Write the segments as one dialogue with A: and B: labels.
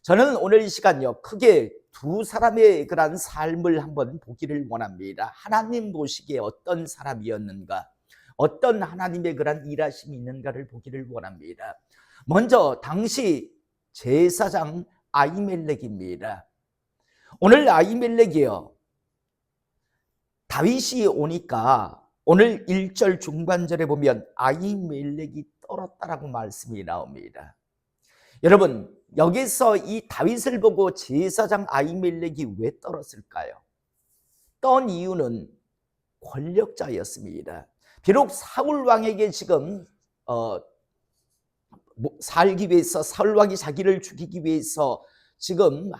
A: 저는 오늘 이 시간요, 크게 두 사람의 그런 삶을 한번 보기를 원합니다. 하나님 보시기에 어떤 사람이었는가, 어떤 하나님의 그런 일하심이 있는가를 보기를 원합니다. 먼저 당시 제사장 아히멜렉입니다. 오늘 아히멜렉이요, 다윗이 오니까 오늘 1절 중반절에 보면 아히멜렉이 떨었다라고 말씀이 나옵니다. 여러분, 여기서 이 다윗을 보고 제사장 아히멜렉이 왜 떨었을까요? 떤 이유는 권력자였습니다. 비록 사울 왕에게 지금 살기 위해서, 사울 왕이 자기를 죽이기 위해서 지금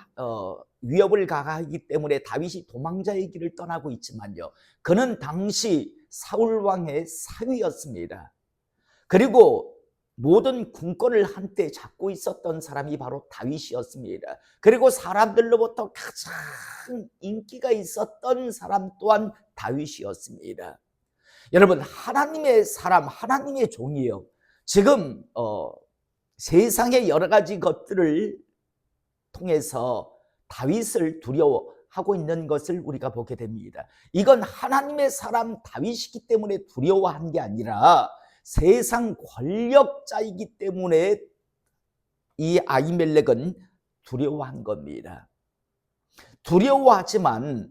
A: 위협을 가하기 때문에 다윗이 도망자의 길을 떠나고 있지만요, 그는 당시 사울 왕의 사위였습니다. 그리고 모든 군권을 한때 잡고 있었던 사람이 바로 다윗이었습니다. 그리고 사람들로부터 가장 인기가 있었던 사람 또한 다윗이었습니다. 여러분, 하나님의 사람, 하나님의 종이요, 지금 세상의 여러 가지 것들을 통해서 다윗을 두려워하고 있는 것을 우리가 보게 됩니다. 이건 하나님의 사람 다윗이기 때문에 두려워한 게 아니라 세상 권력자이기 때문에 이 아히멜렉은 두려워한 겁니다. 두려워하는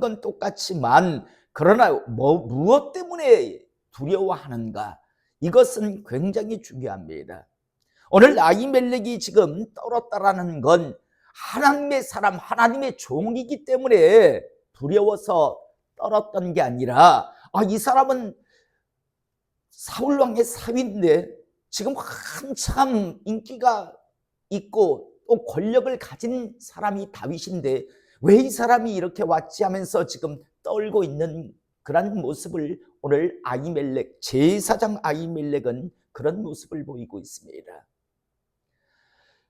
A: 건 똑같지만, 그러나 무엇 때문에 두려워하는가, 이것은 굉장히 중요합니다. 오늘 아히멜렉이 지금 떨었다라는 건 하나님의 사람, 하나님의 종이기 때문에 두려워서 떨었던 게 아니라, 이 사람은 사울왕의 사위인데 지금 한참 인기가 있고 또 권력을 가진 사람이 다윗인데 왜 이 사람이 이렇게 왔지 하면서 지금 떨고 있는 그런 모습을 오늘 아히멜렉, 제사장 아히멜렉은 그런 모습을 보이고 있습니다.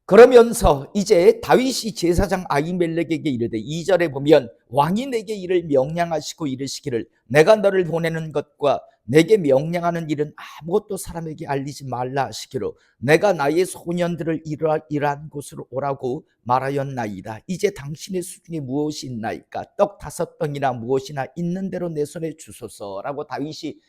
A: 그러면서 이제 다윗이 제사장 아히멜렉에게 이르되, 2절에 보면 왕이 내게 이를 명령하시고 이르시기를 내가 너를 보내는 것과 내게 명령하는 일은 아무것도 사람에게 알리지 말라 하시기로 내가 나의 소년들을 이러한 곳으로 오라고 말하였나이다. 이제 당신의 수중에 무엇이 있나이까? 떡 5덩이나 무엇이나 있는 대로 내 손에 주소서라고 다윗이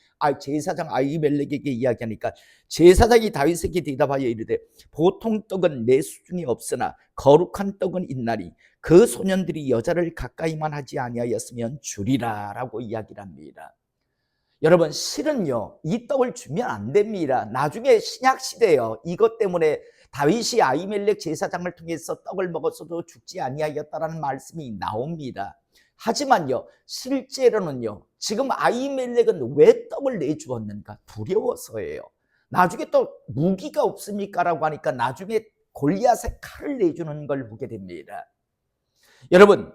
A: 제사장 아히멜렉에게 이야기하니까, 제사장이 다윗에게 대답하여 이르되 보통 떡은 내 수중에 없으나 거룩한 떡은 있나니 그 소년들이 여자를 가까이만 하지 아니하였으면 주리라 라고 이야기를 합니다. 여러분, 실은요, 이 떡을 주면 안 됩니다. 나중에 신약시대요, 이것 때문에 다윗이 아히멜렉 제사장을 통해서 떡을 먹었어도 죽지 아니하였다라는 말씀이 나옵니다. 하지만요, 실제로는요, 지금 아히멜렉은 왜 떡을 내주었는가? 두려워서예요. 나중에 또 무기가 없습니까? 라고 하니까 나중에 골리앗의 칼을 내주는 걸 보게 됩니다. 여러분,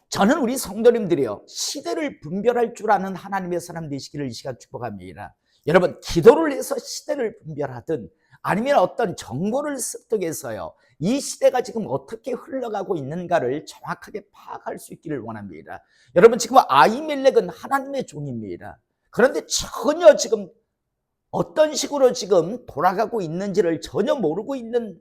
A: 저는 우리 성도님들이요, 시대를 분별할 줄 아는 하나님의 사람 되시기를 이 시간 축복합니다. 여러분, 기도를 해서 시대를 분별하든 아니면 어떤 정보를 습득해서요, 이 시대가 지금 어떻게 흘러가고 있는가를 정확하게 파악할 수 있기를 원합니다. 여러분, 지금 아히멜렉은 하나님의 종입니다. 그런데 전혀 지금 어떤 식으로 지금 돌아가고 있는지를 전혀 모르고 있는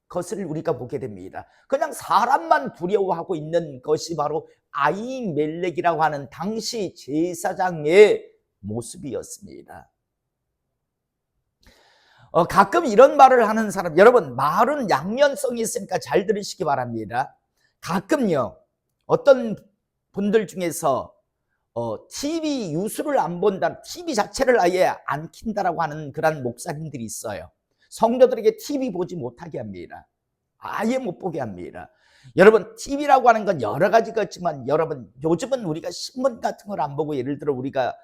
A: 것을 우리가 보게 됩니다. 그냥 사람만 두려워하고 있는 것이 바로 아히멜렉이라고 하는 당시 제사장의 모습이었습니다. 가끔 이런 말을 하는 사람, 여러분, 말은 양면성이 있으니까 잘 들으시기 바랍니다. 가끔요, 어떤 분들 중에서 TV 뉴스를 안 본다, TV 자체를 아예 안 킨다라고 하는 그런 목사님들이 있어요. 성도들에게 TV 보지 못하게 합니다. 아예 못 보게 합니다. 여러분, TV라고 하는 건 여러 가지가 있지만, 여러분, 요즘은 우리가 신문 같은 걸 안 보고 예를 들어 우리가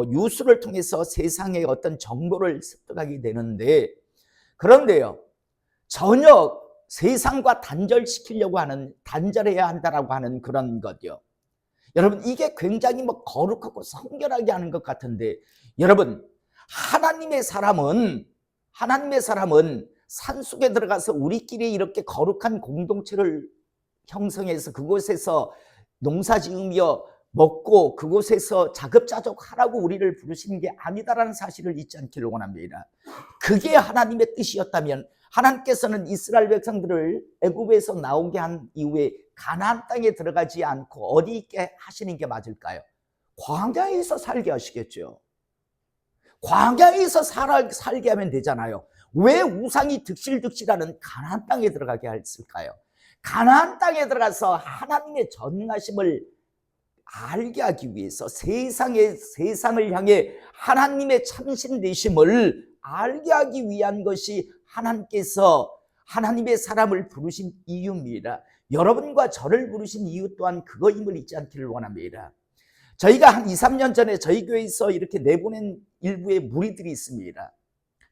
A: 뉴스를 통해서 세상의 어떤 정보를 습득하게 되는데, 그런데요, 전혀 세상과 단절시키려고 하는, 단절해야 한다라고 하는 그런 것이요, 여러분, 이게 굉장히 거룩하고 성결하게 하는 것 같은데, 여러분, 하나님의 사람은 산속에 들어가서 우리끼리 이렇게 거룩한 공동체를 형성해서 그곳에서 농사 지으며 먹고 그곳에서 자급자족하라고 우리를 부르시는 게 아니다라는 사실을 잊지 않기를 원합니다. 그게 하나님의 뜻이었다면 하나님께서는 이스라엘 백성들을 애굽에서 나오게 한 이후에 가나안 땅에 들어가지 않고 어디 있게 하시는 게 맞을까요? 광야에서 살게 하시겠죠. 광야에서 살게 하면 되잖아요. 왜 우상이 득실득실하는 가나안 땅에 들어가게 했을까요? 가나안 땅에 들어가서 하나님의 전능하심을 알게 하기 위해서 세상을 향해 하나님의 참신 되심을 알게 하기 위한 것이 하나님께서 하나님의 사람을 부르신 이유입니다. 여러분과 저를 부르신 이유 또한 그거임을 잊지 않기를 원합니다. 저희가 한 2, 3년 전에 저희 교회에서 이렇게 내보낸 일부의 무리들이 있습니다.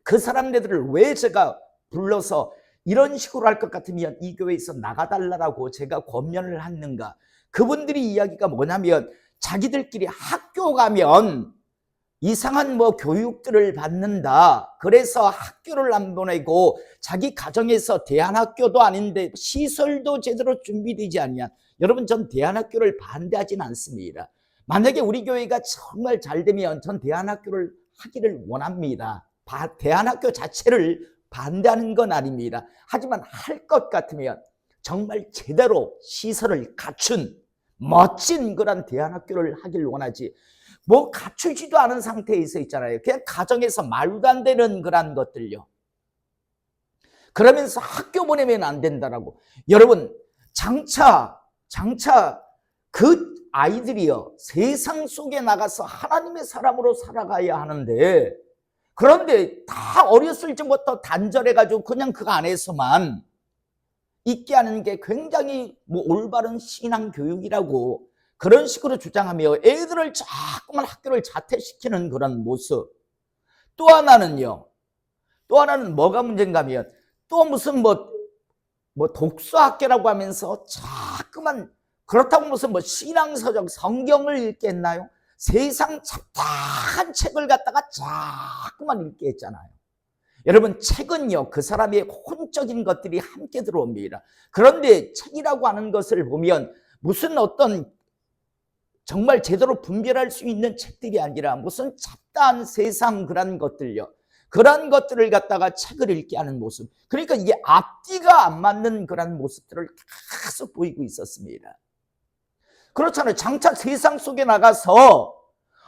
A: 그 사람들을 왜 제가 불러서 이런 식으로 할 것 같으면 이 교회에서 나가달라고 제가 권면을 했는가? 그분들이 이야기가 뭐냐면 자기들끼리 학교 가면 이상한 교육들을 받는다. 그래서 학교를 안 보내고 자기 가정에서 대안학교도 아닌데 시설도 제대로 준비되지 않냐. 여러분, 전 대안학교를 반대하지는 않습니다. 만약에 우리 교회가 정말 잘 되면 전 대안학교를 하기를 원합니다. 대안학교 자체를 반대하는 건 아닙니다. 하지만 할 것 같으면 정말 제대로 시설을 갖춘 멋진 그런 대안학교를 하길 원하지, 갖추지도 않은 상태에서 있잖아요. 그냥 가정에서 말도 안 되는 그런 것들요. 그러면서 학교 보내면 안 된다라고. 여러분, 장차 그 아이들이요, 세상 속에 나가서 하나님의 사람으로 살아가야 하는데, 그런데 다 어렸을 적부터 단절해가지고 그냥 그 안에서만 있게 하는 게 굉장히 올바른 신앙 교육이라고 그런 식으로 주장하며 애들을 자꾸만 학교를 자퇴시키는 그런 모습. 또 하나는 뭐가 문제인가 하면 또 무슨 독서학교라고 하면서 자꾸만, 그렇다고 무슨 신앙서적 성경을 읽겠나요? 세상 잡다한 책을 갖다가 자꾸만 읽게 했잖아요. 여러분, 책은요, 그 사람의 혼적인 것들이 함께 들어옵니다. 그런데 책이라고 하는 것을 보면 무슨 어떤 정말 제대로 분별할 수 있는 책들이 아니라 무슨 잡다한 세상 그런 것들요, 그런 것들을 갖다가 책을 읽게 하는 모습. 그러니까 이게 앞뒤가 안 맞는 그런 모습들을 계속 보이고 있었습니다. 그렇잖아요. 장차 세상 속에 나가서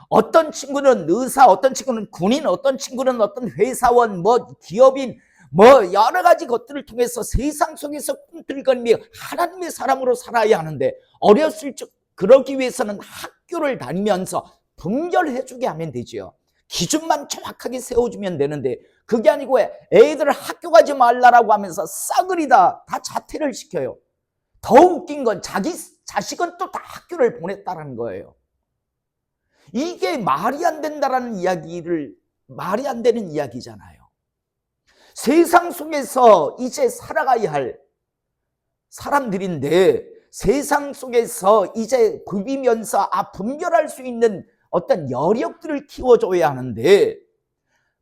A: 어떤 친구는 의사, 어떤 친구는 군인, 어떤 친구는 어떤 회사원, 기업인, 여러 가지 것들을 통해서 세상 속에서 꿈틀거리며 하나님의 사람으로 살아야 하는데, 어렸을 적 그러기 위해서는 학교를 다니면서 분별해주게 하면 되죠. 기준만 정확하게 세워주면 되는데, 그게 아니고 애들을 학교 가지 말라라고 하면서 싸그리 다 자퇴를 시켜요. 더 웃긴 건 자기 자식은 또 다 학교를 보냈다는 거예요. 이게 말이 안 된다라는 말이 안 되는 이야기잖아요. 세상 속에서 이제 살아가야 할 사람들인데, 세상 속에서 이제 굽이면서 분별할 수 있는 어떤 여력들을 키워줘야 하는데,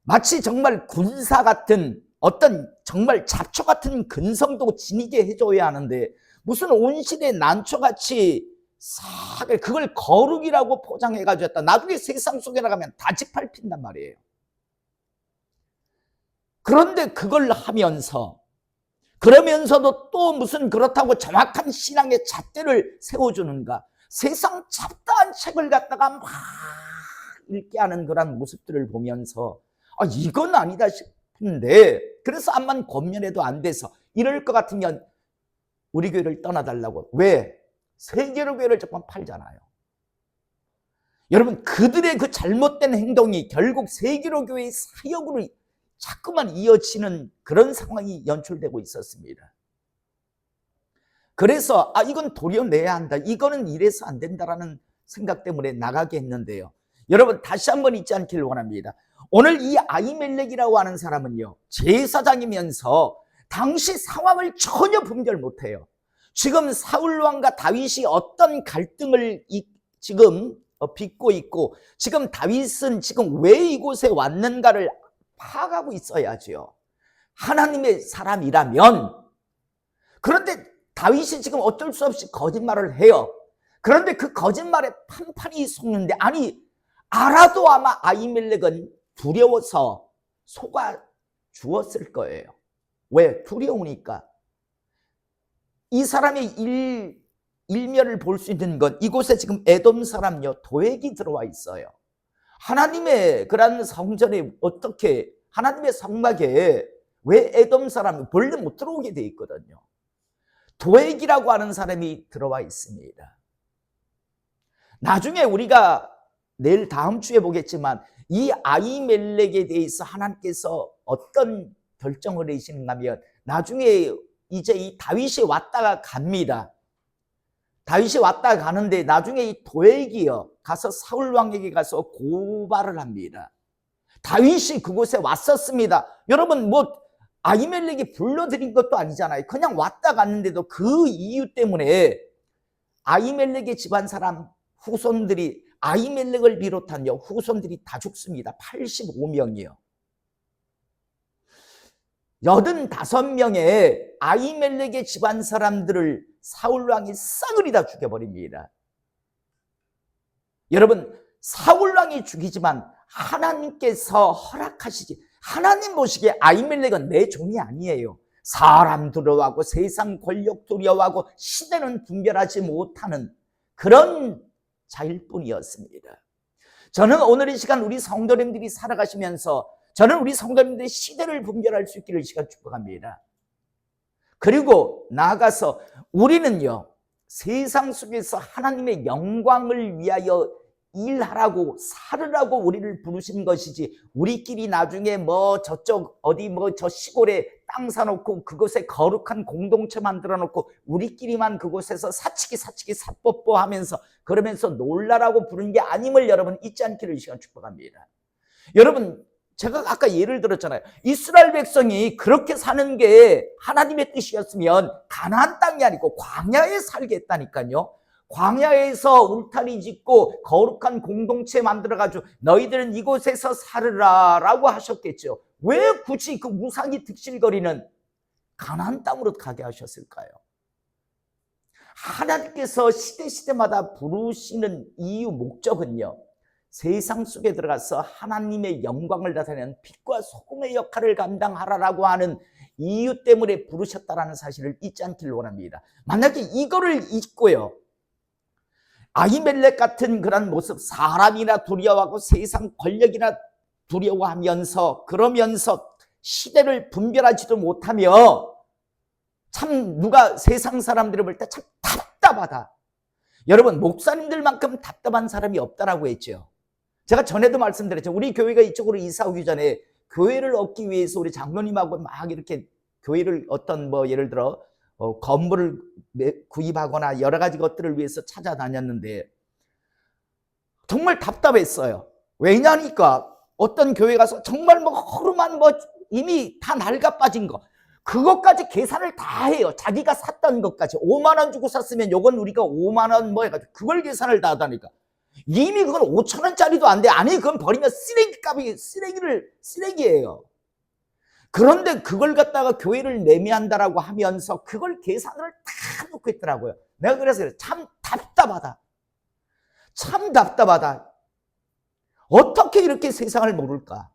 A: 마치 정말 군사 같은 어떤 정말 잡초 같은 근성도 지니게 해줘야 하는데, 무슨 온실의 난초같이 그걸 거룩이라고 포장해가지고 했다. 나중에 세상 속에 나가면 다 짓밟힌단 말이에요. 그런데 그걸 그러면서도 또 무슨 그렇다고 정확한 신앙의 잣대를 세워주는가. 세상 잡다한 책을 갖다가 막 읽게 하는 그런 모습들을 보면서 이건 아니다 싶은데, 그래서 암만 권면해도 안 돼서 이럴 것 같으면 우리 교회를 떠나달라고. 왜? 세계로 교회를 조금 팔잖아요. 여러분, 그들의 그 잘못된 행동이 결국 세계로 교회의 사역으로 자꾸만 이어지는 그런 상황이 연출되고 있었습니다. 그래서 이건 도려내야 한다, 이거는 이래서 안 된다라는 생각 때문에 나가게 했는데요. 여러분, 다시 한번 잊지 않기를 원합니다. 오늘 이 아히멜렉이라고 하는 사람은요, 제사장이면서 당시 상황을 전혀 분별 못해요. 지금 사울왕과 다윗이 어떤 갈등을 지금 빚고 있고, 지금 다윗은 지금 왜 이곳에 왔는가를 파악하고 있어야죠, 하나님의 사람이라면. 그런데 다윗이 지금 어쩔 수 없이 거짓말을 해요. 그런데 그 거짓말에 판판이 속는데, 알아도 아마 아히멜렉은 두려워서 속아 주었을 거예요. 왜? 두려우니까. 이 사람의 일면을 볼 수 있는 건 이곳에 지금 에돔 사람요 도액이 들어와 있어요. 하나님의 그런 성전에 어떻게 하나님의 성막에 왜 에돔 사람이 본래 못 들어오게 돼 있거든요. 도액이라고 하는 사람이 들어와 있습니다. 나중에 우리가 내일 다음 주에 보겠지만 이 아히멜렉에 대해서 하나님께서 어떤 결정을 내리시는가 하면 나중에 이제 이 다윗이 왔다가 갑니다. 다윗이 왔다가 가는데 나중에 이 도액이요 가서 사울 왕에게 가서 고발을 합니다. 다윗이 그곳에 왔었습니다. 여러분 뭐 아히멜렉이 불러들인 것도 아니잖아요. 그냥 왔다 갔는데도 그 이유 때문에 아히멜렉의 집안 사람 후손들이 아히멜렉을 비롯한요 후손들이 다 죽습니다. 85명이요. 85명의 아히멜렉의 집안 사람들을 사울왕이 싸그리다 죽여버립니다. 여러분 사울왕이 죽이지만 하나님께서 허락하시지, 하나님 보시기에 아히멜렉은 내 종이 아니에요. 사람 두려워하고 세상 권력 두려워하고 시대는 분별하지 못하는 그런 자일 뿐이었습니다. 저는 오늘 이 시간 우리 성도님들이 살아가시면서 저는 우리 성도님들의 시대를 분별할 수 있기를 이 시간 축복합니다. 그리고 나아가서 우리는요 세상 속에서 하나님의 영광을 위하여 일하라고 살으라고 우리를 부르신 것이지 우리끼리 나중에 뭐 저쪽 어디 뭐 저 시골에 땅 사놓고 그곳에 거룩한 공동체 만들어 놓고 우리끼리만 그곳에서 사치기 사뽀뽀 하면서 그러면서 놀라라고 부르는 게 아님을 여러분 잊지 않기를 이 시간 축복합니다. 여러분 제가 아까 예를 들었잖아요. 이스라엘 백성이 그렇게 사는 게 하나님의 뜻이었으면 가나안 땅이 아니고 광야에 살겠다니까요. 광야에서 울타리 짓고 거룩한 공동체 만들어가지고 너희들은 이곳에서 살으라 라고 하셨겠죠. 왜 굳이 그 우상이 득실거리는 가나안 땅으로 가게 하셨을까요? 하나님께서 시대마다 부르시는 이유 목적은요 세상 속에 들어가서 하나님의 영광을 나타내는 빛과 소금의 역할을 감당하라라고 하는 이유 때문에 부르셨다라는 사실을 잊지 않기를 원합니다. 만약에 이거를 잊고요 아히멜렉 같은 그런 모습, 사람이나 두려워하고 세상 권력이나 두려워하면서 그러면서 시대를 분별하지도 못하며 참 누가 세상 사람들을 볼 때 참 답답하다. 여러분 목사님들만큼 답답한 사람이 없다라고 했죠. 제가 전에도 말씀드렸죠. 우리 교회가 이쪽으로 이사 오기 전에 교회를 얻기 위해서 우리 장로님하고 막 이렇게 교회를 어떤 뭐 예를 들어 건물을 구입하거나 여러 가지 것들을 위해서 찾아다녔는데 정말 답답했어요. 왜냐니까 어떤 교회 가서 정말 뭐 허름한 뭐 이미 다 낡아 빠진 거 그것까지 계산을 다 해요. 자기가 샀던 것까지 5만 원 주고 샀으면 요건 우리가 5만 원 뭐 해가지고 그걸 계산을 다 하다니까 이미 그건 5천 원짜리도 안 돼. 아니 그건 버리면 쓰레기값이 쓰레기예요. 그런데 그걸 갖다가 교회를 매매한다라고 하면서 그걸 계산을 다 놓고 있더라고요. 내가 그래서 참 답답하다. 참 답답하다. 어떻게 이렇게 세상을 모를까?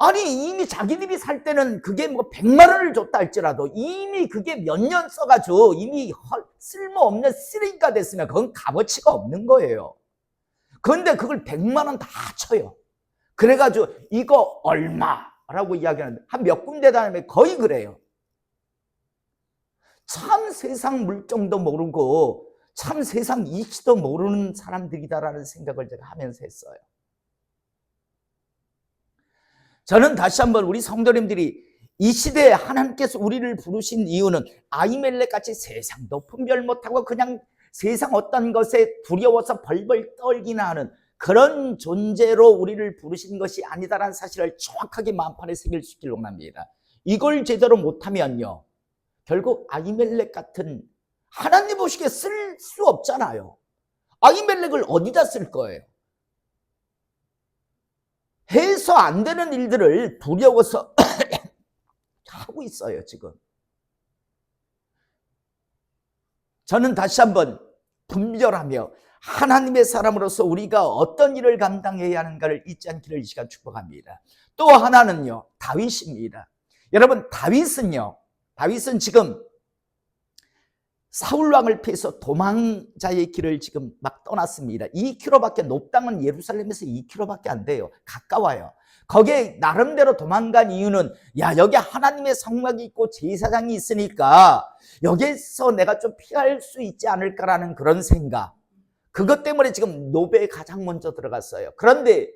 A: 아니 이미 자기들이 살 때는 그게 뭐 100만 원을 줬다 할지라도 이미 그게 몇 년 써가지고 이미 쓸모없는 쓰레기가 됐으면 그건 값어치가 없는 거예요. 그런데 그걸 100만 원 다 쳐요. 그래가지고 이거 얼마라고 이야기하는데 한 몇 군데 다니면 거의 그래요. 참 세상 물정도 모르고 참 세상 이치도 모르는 사람들이다라는 생각을 제가 하면서 했어요. 저는 다시 한번 우리 성도님들이 이 시대에 하나님께서 우리를 부르신 이유는 아히멜렉 같이 세상도 분별 못하고 그냥 세상 어떤 것에 두려워서 벌벌 떨기나 하는 그런 존재로 우리를 부르신 것이 아니다라는 사실을 정확하게 마음판에 새길 수 있기를 원합니다. 이걸 제대로 못하면요 결국 아히멜렉 같은 하나님 보시기에 쓸 수 없잖아요. 아히멜렉을 어디다 쓸 거예요? 해서 안 되는 일들을 두려워서 하고 있어요 지금. 저는 다시 한번 분별하며 하나님의 사람으로서 우리가 어떤 일을 감당해야 하는가를 잊지 않기를 이 시간 축복합니다. 또 하나는요 다윗입니다. 여러분, 다윗은 지금 사울왕을 피해서 도망자의 길을 지금 막 떠났습니다. 2km밖에, 높당은 예루살렘에서 2km밖에 안 돼요. 가까워요. 거기에 나름대로 도망간 이유는, 야, 여기 하나님의 성막이 있고 제사장이 있으니까 여기에서 내가 좀 피할 수 있지 않을까라는 그런 생각. 그것 때문에 지금 노베에 가장 먼저 들어갔어요. 그런데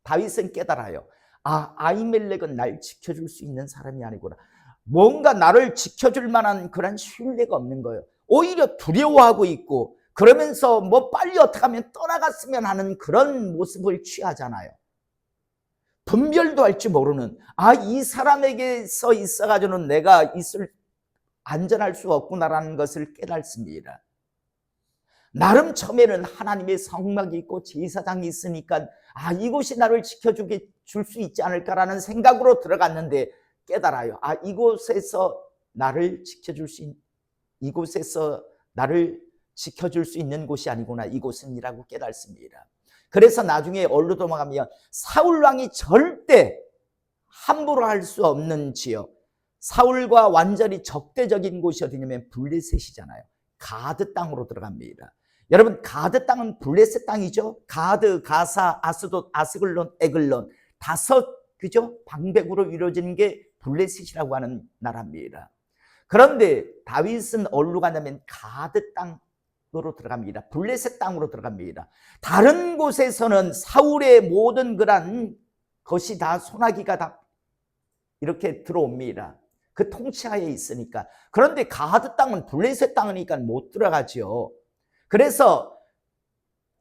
A: 다윗은 깨달아요. 아, 아히멜렉은 날 지켜줄 수 있는 사람이 아니구나. 뭔가 나를 지켜줄 만한 그런 신뢰가 없는 거예요. 오히려 두려워하고 있고, 그러면서 뭐 빨리 어떻게 하면 떠나갔으면 하는 그런 모습을 취하잖아요. 분별도 할 줄 모르는, 아, 이 사람에게서 있어가지고는 내가 안전할 수 없구나라는 것을 깨닫습니다. 나름 처음에는 하나님의 성막이 있고 제사장이 있으니까, 아, 이곳이 나를 지켜주게 줄 수 있지 않을까라는 생각으로 들어갔는데 깨달아요. 아, 이곳에서 나를 지켜줄 수 있는 곳이 아니구나. 이곳은이라고 깨닫습니다. 그래서 나중에 어디로 도망가면 사울왕이 절대 함부로 할 수 없는 지역, 사울과 완전히 적대적인 곳이 어디냐면 블레셋이잖아요. 가드 땅으로 들어갑니다. 여러분, 가드 땅은 블레셋 땅이죠. 가드, 가사, 아스돗, 아스글론, 에글론, 5, 그죠? 방백으로 이루어진 게 블레셋이라고 하는 나라입니다. 그런데 다윗은 어디로 가냐면 가드 땅으로 들어갑니다. 블레셋 땅으로 들어갑니다. 다른 곳에서는 사울의 모든 그런 것이 다 소나기가 다 이렇게 들어옵니다. 그 통치하에 있으니까. 그런데 가드 땅은 블레셋 땅이니까 못 들어가죠. 그래서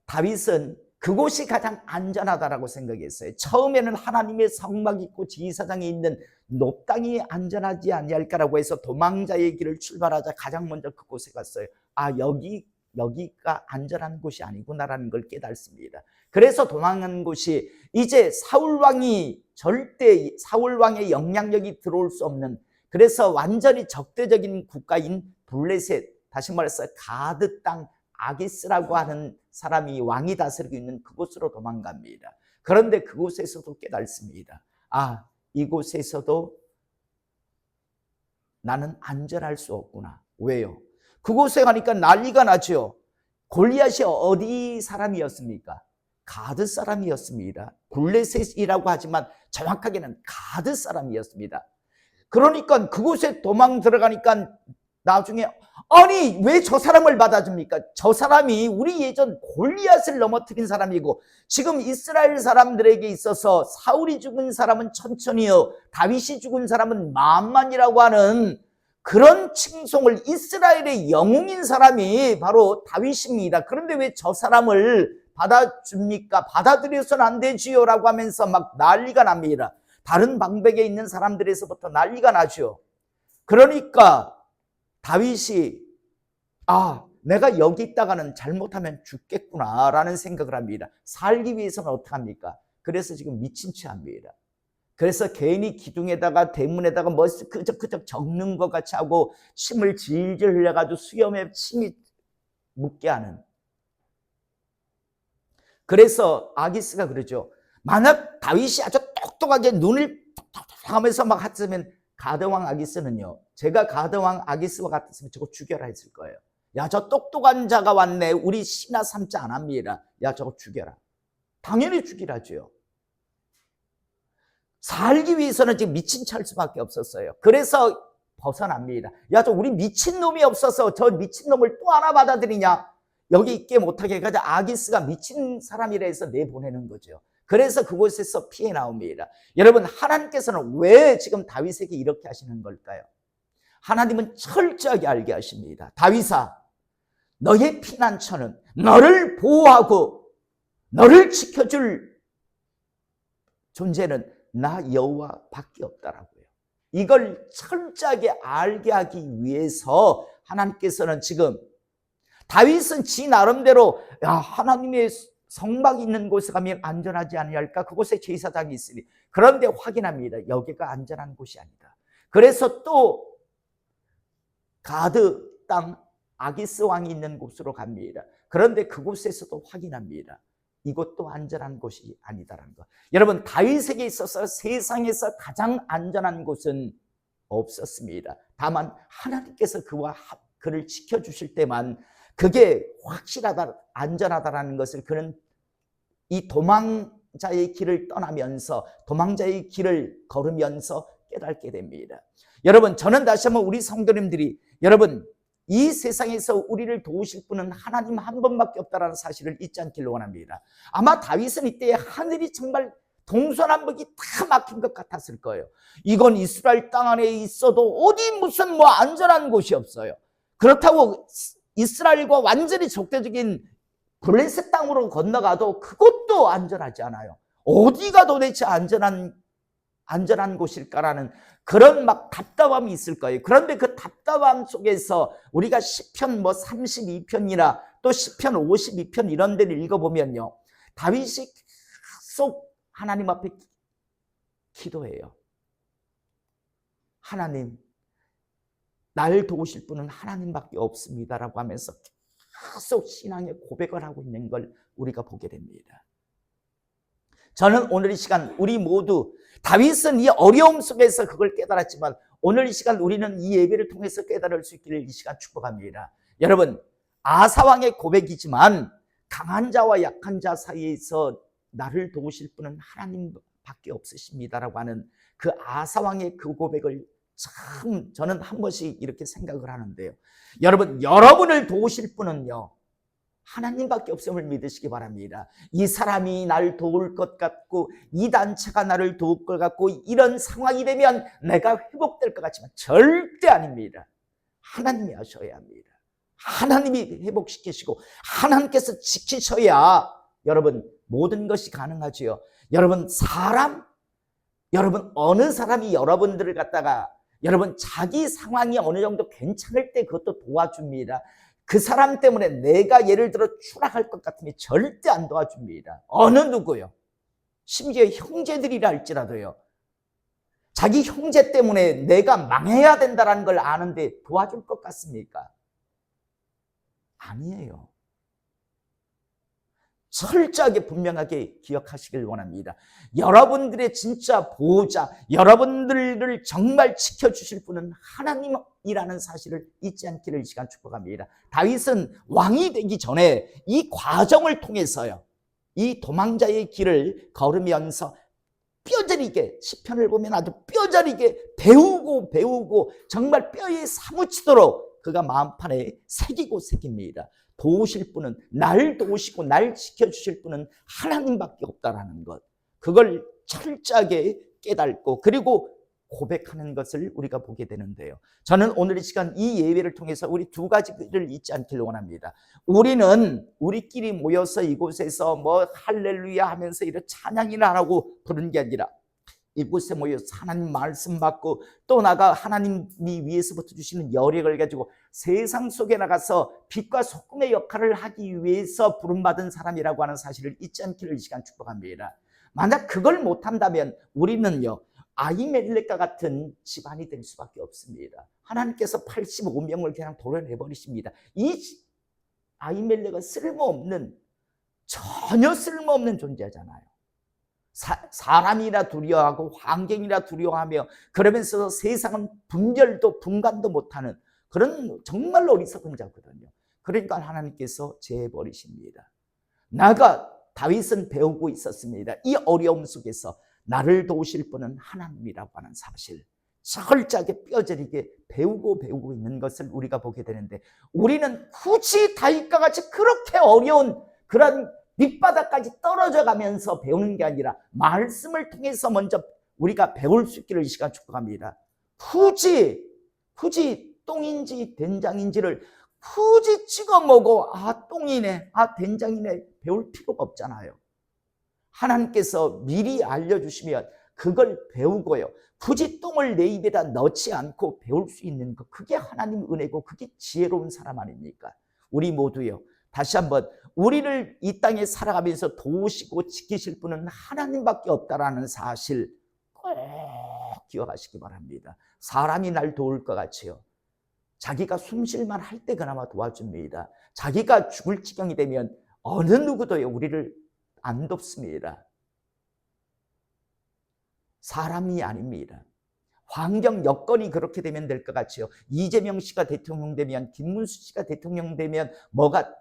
A: 다윗은 그곳이 가장 안전하다라고 생각했어요. 처음에는 하나님의 성막이 있고 제사장이 있는 높당이 안전하지 아니할까라고 해서 도망자의 길을 출발하자 가장 먼저 그곳에 갔어요. 아, 여기가 안전한 곳이 아니구나라는 걸 깨닫습니다. 그래서 도망한 곳이 이제 사울왕의 영향력이 들어올 수 없는, 그래서 완전히 적대적인 국가인 블레셋, 다시 말해서 가드 땅 아기스라고 하는 사람이 왕이 다스리고 있는 그곳으로 도망갑니다. 그런데 그곳에서도 깨닫습니다. 아, 이곳에서도 나는 안전할 수 없구나. 왜요? 그곳에 가니까 난리가 나죠. 골리앗이 어디 사람이었습니까? 가드 사람이었습니다. 블레셋이라고 하지만 정확하게는 가드 사람이었습니다. 그러니까 그곳에 도망 들어가니까 나중에, 아니, 왜 저 사람을 받아줍니까? 저 사람이 우리 예전 골리앗을 넘어뜨린 사람이고, 지금 이스라엘 사람들에게 있어서 사울이 죽은 사람은 천천히요, 다윗이 죽은 사람은 만만이라고 하는 그런 칭송을, 이스라엘의 영웅인 사람이 바로 다윗입니다. 그런데 왜 저 사람을 받아줍니까? 받아들여서는 안 되지요 라고 하면서 막 난리가 납니다. 다른 방백에 있는 사람들에서부터 난리가 나죠. 그러니까 다윗이, 아, 내가 여기 있다가는 잘못하면 죽겠구나 라는 생각을 합니다. 살기 위해서는 어떻게 합니까? 그래서 지금 미친 채 합니다. 그래서 괜히 기둥에다가 대문에다가 뭐 그저 적는 것 같이 하고 침을 질질 흘려가지고 수염에 침이 묻게 하는. 그래서 아기스가 그러죠. 만약 다윗이 아주 똑똑하게 눈을 톡톡톡 하면서 막 했으면, 가드왕 아기스는요, 제가 가드왕 아기스와 같았으면 저거 죽여라 했을 거예요. 야, 저 똑똑한 자가 왔네. 우리 신하 삼자 안 합니다. 야, 저거 죽여라. 당연히 죽이라죠. 살기 위해서는 지금 미친 찰 수밖에 없었어요. 그래서 벗어납니다. 야, 저 우리 미친놈이 없어서 저 미친놈을 또 하나 받아들이냐? 여기 있게 못하게 해가지고 아기스가 미친 사람이라 해서 내보내는 거죠. 그래서 그곳에서 피해 나옵니다. 여러분, 하나님께서는 왜 지금 다윗에게 이렇게 하시는 걸까요? 하나님은 철저하게 알게 하십니다. 다윗아, 너의 피난처는, 너를 보호하고 너를 지켜줄 존재는 나 여호와밖에 없다라고요. 이걸 철저하게 알게 하기 위해서 하나님께서는 지금, 다윗은 지 나름대로, 야, 하나님의 성막이 있는 곳에 가면 안전하지 아니할까? 그곳에 제사장이 있으니. 그런데 확인합니다. 여기가 안전한 곳이 아니다. 그래서 또 가드 땅 아기스 왕이 있는 곳으로 갑니다. 그런데 그곳에서도 확인합니다. 이것도 안전한 곳이 아니다라는 것. 여러분, 다윗에게 있어서 세상에서 가장 안전한 곳은 없었습니다. 다만 하나님께서 그를 지켜주실 때만 그게 확실하다, 안전하다라는 것을 그는 이 도망자의 길을 떠나면서, 도망자의 길을 걸으면서 깨닫게 됩니다. 여러분, 저는 다시 한번 우리 성도님들이, 여러분, 이 세상에서 우리를 도우실 분은 하나님 한 분밖에 없다는 사실을 잊지 않기를 원합니다. 아마 다윗은 이때 하늘이 정말 동서남북이 다 막힌 것 같았을 거예요. 이건 이스라엘 땅 안에 있어도 어디 무슨 뭐 안전한 곳이 없어요. 그렇다고 이스라엘과 완전히 적대적인 블레셋 땅으로 건너가도 그것도 안전하지 않아요. 어디가 도대체 안전한 곳일까라는 그런 막 답답함이 있을 거예요. 그런데 그 답답함 속에서 우리가 시편 뭐 32편이나 또 시편 52편 이런 데를 읽어보면요, 다윗이 계속 하나님 앞에 기도해요. 하나님, 날 도우실 분은 하나님밖에 없습니다라고 하면서 계속 신앙의 고백을 하고 있는 걸 우리가 보게 됩니다. 저는 오늘 이 시간 우리 모두, 다윗은 이 어려움 속에서 그걸 깨달았지만 오늘 이 시간 우리는 이 예배를 통해서 깨달을 수 있기를 이 시간 축복합니다. 여러분, 아사왕의 고백이지만 강한 자와 약한 자 사이에서 나를 도우실 분은 하나님밖에 없으십니다라고 하는 그 아사왕의 그 고백을 참 저는 한 번씩 이렇게 생각을 하는데요. 여러분, 여러분을 도우실 분은요, 하나님밖에 없음을 믿으시기 바랍니다. 이 사람이 날 도울 것 같고 이 단체가 나를 도울 것 같고 이런 상황이 되면 내가 회복될 것 같지만 절대 아닙니다. 하나님이 하셔야 합니다. 하나님이 회복시키시고 하나님께서 지키셔야 여러분 모든 것이 가능하지요. 여러분, 여러분 어느 사람이 여러분들을 갖다가 여러분 자기 상황이 어느 정도 괜찮을 때 그것도 도와줍니다. 그 사람 때문에 내가 예를 들어 추락할 것 같으면 절대 안 도와줍니다. 어느 누구요. 심지어 형제들이라 할지라도요. 자기 형제 때문에 내가 망해야 된다는 걸 아는데 도와줄 것 같습니까? 아니에요. 철저하게 분명하게 기억하시길 원합니다. 여러분들의 진짜 보호자, 여러분들을 정말 지켜주실 분은 하나님이라는 사실을 잊지 않기를 이 시간 축복합니다. 다윗은 왕이 되기 전에 이 과정을 통해서요, 이 도망자의 길을 걸으면서 뼈저리게, 시편을 보면 아주 뼈저리게 배우고 정말 뼈에 사무치도록 그가 마음판에 새깁니다. 도우실 분은, 날 도우시고 날 지켜주실 분은 하나님밖에 없다라는 것, 그걸 철저하게 깨닫고 그리고 고백하는 것을 우리가 보게 되는데요. 저는 오늘 이 시간 이 예배를 통해서 우리 두 가지를 잊지 않기를 원합니다. 우리는 우리끼리 모여서 이곳에서 뭐 할렐루야 하면서 이런 찬양이나 하라고 부르는 게 아니라 이곳에 모여서 하나님 말씀 받고 또 나가 하나님이 위에서부터 주시는 여력을 가지고 세상 속에 나가서 빛과 소금의 역할을 하기 위해서 부름받은 사람이라고 하는 사실을 잊지 않기를 이 시간 축복합니다. 만약 그걸 못한다면 우리는요, 아히멜렉과 같은 집안이 될 수밖에 없습니다. 하나님께서 85명을 그냥 도려내버리십니다. 이 아히멜렉은 전혀 쓸모없는 존재잖아요. 사람이라 두려워하고 환경이라 두려워하며 그러면서 세상은 분별도 분간도 못하는 그런 정말로 어리석은 자거든요. 그러니까 하나님께서 제해버리십니다. 다윗은 배우고 있었습니다. 이 어려움 속에서 나를 도우실 분은 하나님이라고 하는 사실, 철저하게 뼈저리게 배우고 있는 것을 우리가 보게 되는데, 우리는 굳이 다윗과 같이 그렇게 어려운 그런 밑바닥까지 떨어져 가면서 배우는 게 아니라 말씀을 통해서 먼저 우리가 배울 수 있기를 이 시간 축복합니다. 굳이 똥인지 된장인지를 굳이 찍어 먹어 똥이네, 된장이네 배울 필요가 없잖아요. 하나님께서 미리 알려주시면 그걸 배우고요, 굳이 똥을 내 입에다 넣지 않고 배울 수 있는 것, 그게 하나님 은혜고 그게 지혜로운 사람 아닙니까? 우리 모두요, 다시 한번 우리를 이 땅에 살아가면서 도우시고 지키실 분은 하나님밖에 없다라는 사실 꼭 기억하시기 바랍니다. 사람이 날 도울 것 같이요, 자기가 숨쉴만 할 때 그나마 도와줍니다. 자기가 죽을 지경이 되면 어느 누구도요 우리를 안 돕습니다. 사람이 아닙니다. 환경 여건이 그렇게 되면 될 것 같지요. 이재명 씨가 대통령 되면, 김문수 씨가 대통령 되면 뭐가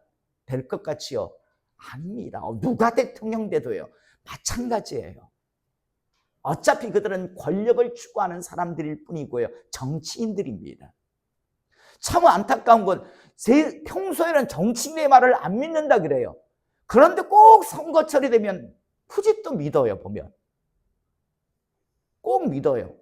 A: 될 것 같지요? 아닙니다. 누가 대통령 돼도요 마찬가지예요. 어차피 그들은 권력을 추구하는 사람들일 뿐이고요, 정치인들입니다. 참 안타까운 건 평소에는 정치인의 말을 안 믿는다 그래요. 그런데 꼭 선거철이 되면 굳이 또 믿어요. 보면 꼭 믿어요.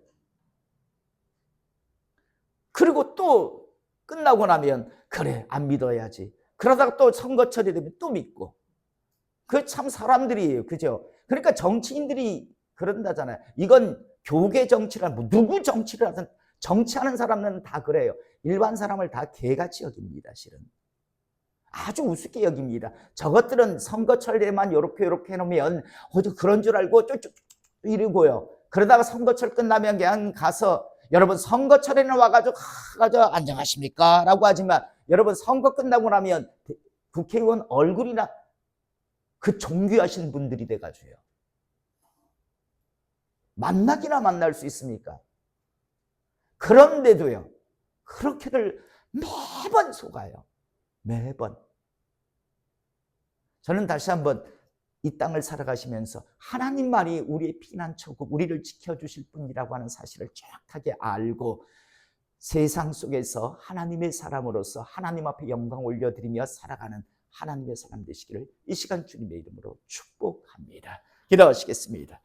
A: 그리고 또 끝나고 나면 그래, 안 믿어야지. 그러다가 또 선거철이 되면 또 믿고. 그 참 사람들이에요. 그죠? 그러니까 정치인들이 그런다잖아요. 이건 교계 정치라, 뭐 누구 정치를 하든 정치하는 사람은 다 그래요. 일반 사람을 다 개같이 여깁니다. 실은 아주 우습게 여깁니다. 저것들은 선거철에만 요렇게 해놓으면 그런 줄 알고 쭉 이러고요. 그러다가 선거철 끝나면 그냥 가서 여러분 선거철에는 와가지고 안녕하십니까 라고 하지만, 여러분 선거 끝나고 나면 국회의원 얼굴이나 그 존귀하신 분들이 돼가지고요, 만나기나 만날 수 있습니까? 그런데도요 그렇게들 매번 속아요. 매번. 저는 다시 한번 이 땅을 살아가시면서 하나님만이 우리의 피난처고 우리를 지켜주실 분이라고 하는 사실을 정확하게 알고 세상 속에서 하나님의 사람으로서 하나님 앞에 영광 올려드리며 살아가는 하나님의 사람 되시기를 이 시간 주님의 이름으로 축복합니다. 기도하시겠습니다.